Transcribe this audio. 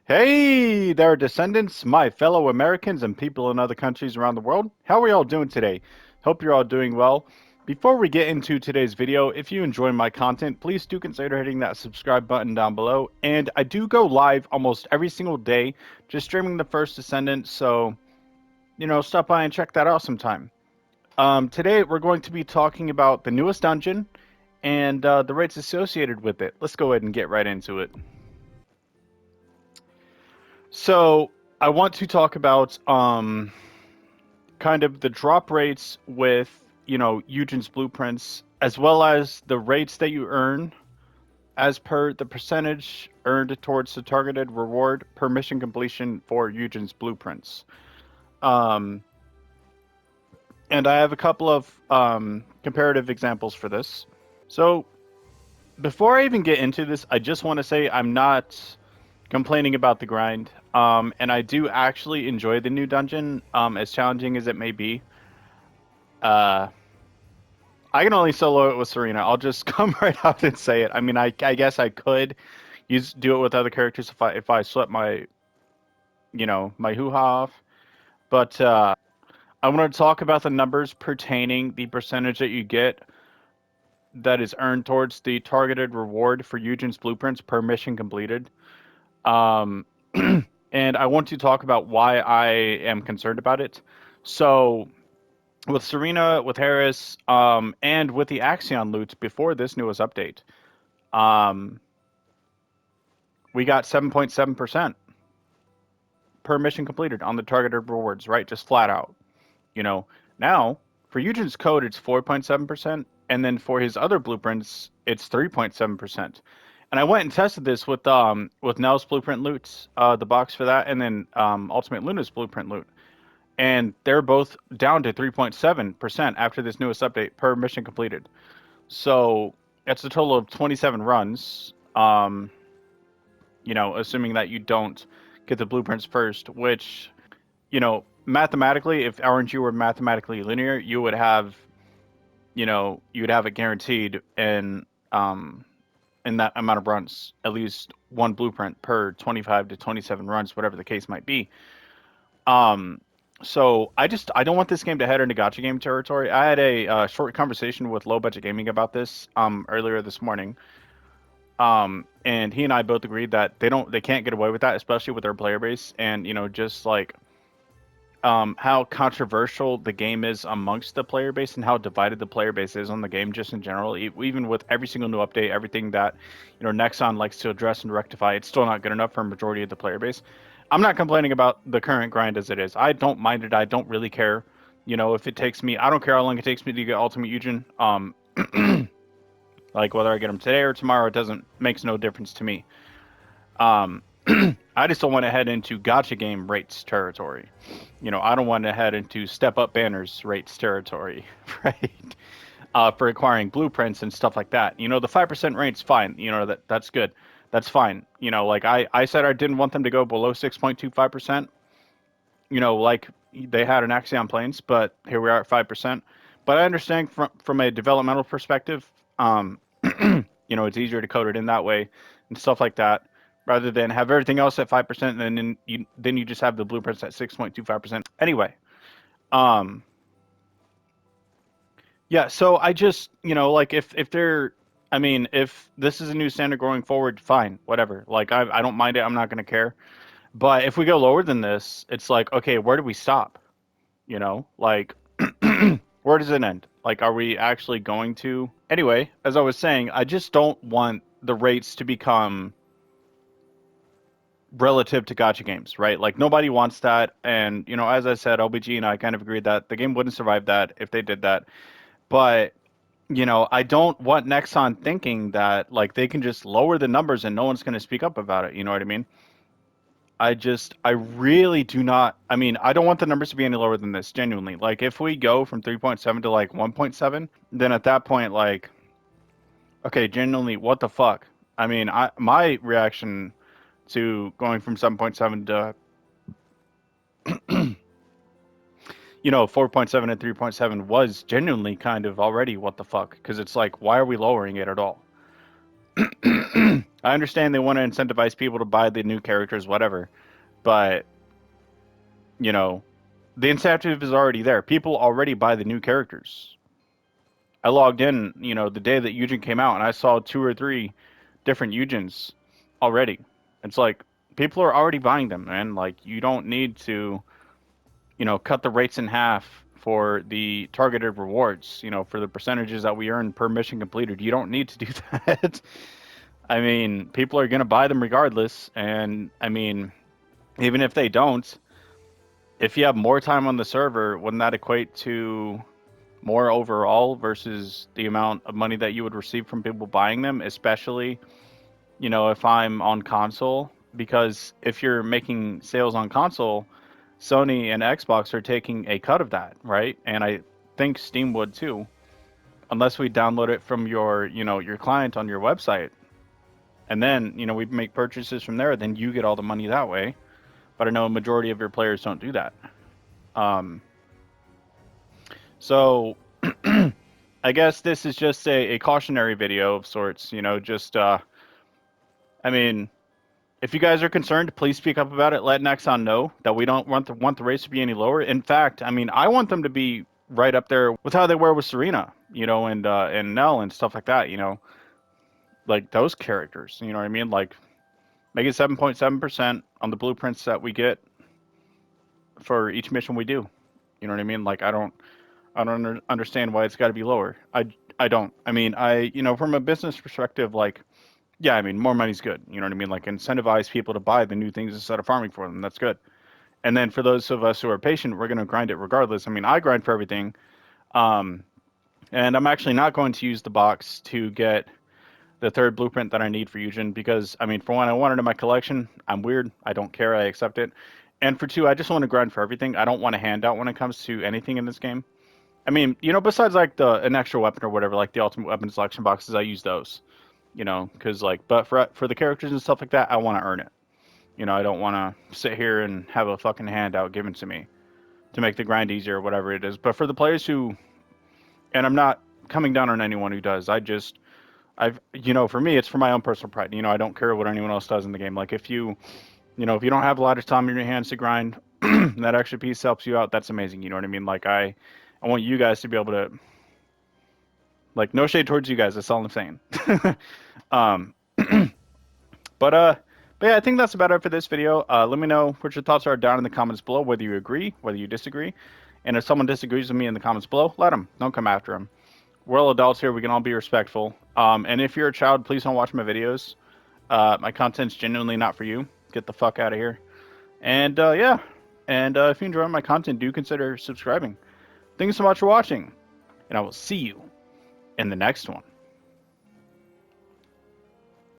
Hey there, Descendants, my fellow Americans and people in other countries around the world. How are y'all doing today? Hope you're all doing well. Before we get into today's video, if you enjoy my content, please do consider hitting that subscribe button down below. And I do go live almost every single day, just streaming the first Descendant, so, stop by and check that out sometime. Today, we're going to be talking about the newest dungeon and the rates associated with it. Let's go ahead and get right into it. So I want to talk about kind of the drop rates with Eugen's blueprints, as well as the rates that you earn as per the percentage earned towards the targeted reward per mission completion for Eugen's blueprints. Um, and I have a couple of comparative examples for this. So before I even get into this, I just want to say I'm not complaining about the grind. And I do actually enjoy the new dungeon, as challenging as it may be. Uh, I can only solo it with Serena. I'll just come right out and say it. I mean, I guess I could do it with other characters if I sweat my hoo-ha off. But I want to talk about the numbers pertaining the percentage that you get that is earned towards the targeted reward for Eugen's blueprints per mission completed. Um, and I want to talk about why I am concerned about it. So, with Serena, with Harris, and with the Axion loot before this newest update, um, we got 7.7% per mission completed on the targeted rewards, right? Just flat out. You know, now for Eugen's code, it's 4.7%, and then for his other blueprints, it's 3.7%. And I went and tested this with Nell's blueprint loot, the box for that, and then Ultimate Luna's blueprint loot, and they're both down to 3.7% after this newest update per mission completed. So that's a total of 27 runs. Assuming that you don't get the blueprints first, which, mathematically, if RNG were mathematically linear, you'd have it guaranteed in that amount of runs, at least one blueprint per 25 to 27 runs, whatever the case might be. So I don't want this game to head into gacha game territory. I had a short conversation with Low Budget Gaming about this earlier this morning. And he and I both agreed that they can't get away with that, especially with their player base, and just like how controversial the game is amongst the player base and how divided the player base is on the game just in general. Even with every single new update, everything that Nexon likes to address and rectify, it's still not good enough for a majority of the player base. I'm not complaining about the current grind as it is. I don't mind it. I don't really care. If it takes me, I don't care how long it takes me to get Ultimate Eugen. Like whether I get them today or tomorrow, it doesn't makes no difference to me. I just don't want to head into gacha game rates territory. I don't want to head into step up banners rates territory, right? For acquiring blueprints and stuff like that. The 5% rate's fine. That's good. That's fine. Like I said, I didn't want them to go below 6.25%. Like they had in Axion Plains, but here we are at 5%. But I understand from a developmental perspective, it's easier to code it in that way and stuff like that, rather than have everything else at 5%, and then you just have the blueprints at 6.25%. Anyway, yeah. So I just like if they're, I mean, if this is a new standard going forward, fine, whatever. Like I don't mind it. I'm not gonna care. But if we go lower than this, it's like, okay, where do we stop? Like where does it end? Like, are we actually going to? Anyway, as I was saying, I just don't want the rates to become relative to gacha games, right? Like nobody wants that. And, as I said, LBG and I kind of agreed that the game wouldn't survive that if they did that. But, I don't want Nexon thinking that like they can just lower the numbers and no one's going to speak up about it. You know what I mean? I really do not. I mean, I don't want the numbers to be any lower than this, genuinely. Like, if we go from 3.7 to like 1.7, then at that point, like, okay, genuinely, what the fuck? I mean, my reaction to going from 7.7 to 4.7 and 3.7 was genuinely kind of already what the fuck, because it's like, why are we lowering it at all? I understand they want to incentivize people to buy the new characters, whatever, but you know, the incentive is already there. People already buy the new characters. I logged in, the day that Eugen came out, and I saw 2 or 3 different Eugens already. It's like people are already buying them, man. Like you don't need to, cut the rates in half for the targeted rewards, for the percentages that we earn per mission completed. You don't need to do that. I mean, people are going to buy them regardless. And I mean, even if they don't, if you have more time on the server, wouldn't that equate to more overall versus the amount of money that you would receive from people buying them, especially, if I'm on console? Because if you're making sales on console, Sony and Xbox are taking a cut of that, right? And I think Steam would too, unless we download it from your client on your website. And then, we make purchases from there, then you get all the money that way. But I know a majority of your players don't do that. So I guess this is just a cautionary video of sorts, I mean, if you guys are concerned, please speak up about it. Let Nexon know that we don't want the race to be any lower. In fact, I mean, I want them to be right up there with how they were with Serena, and Nell and stuff like that, like those characters, you know what I mean? Like make it 7.7% on the blueprints that we get for each mission we do. You know what I mean? Like I don't understand why it's got to be lower. I don't. I mean, from a business perspective, like, yeah, I mean, more money's good. You know what I mean? Like, incentivize people to buy the new things instead of farming for them. That's good. And then for those of us who are patient, we're going to grind it regardless. I mean, I grind for everything. And I'm actually not going to use the box to get the third blueprint that I need for Eugen because, I mean, for one, I want it in my collection. I'm weird. I don't care. I accept it. And for two, I just want to grind for everything. I don't want a handout when it comes to anything in this game. I mean, besides like an extra weapon or whatever, like the ultimate weapon selection boxes, I use those, because like, but for the characters and stuff like that, I want to earn it. I don't want to sit here and have a fucking handout given to me to make the grind easier or whatever it is. But for the players who, and I'm not coming down on anyone who does, for me, it's for my own personal pride. I don't care what anyone else does in the game. Like if you don't have a lot of time in your hands to grind, that extra piece helps you out. That's amazing. You know what I mean? Like I want you guys to be able to, like, no shade towards you guys. That's all I'm saying. um, but yeah, I think that's about it for this video. Let me know what your thoughts are down in the comments below, whether you agree, whether you disagree. And if someone disagrees with me in the comments below, let them. Don't come after them. We're all adults here. We can all be respectful. And if you're a child, please don't watch my videos. My content's genuinely not for you. Get the fuck out of here. And yeah. And if you enjoy my content, do consider subscribing. Thank you so much for watching. And I will see you in the next one.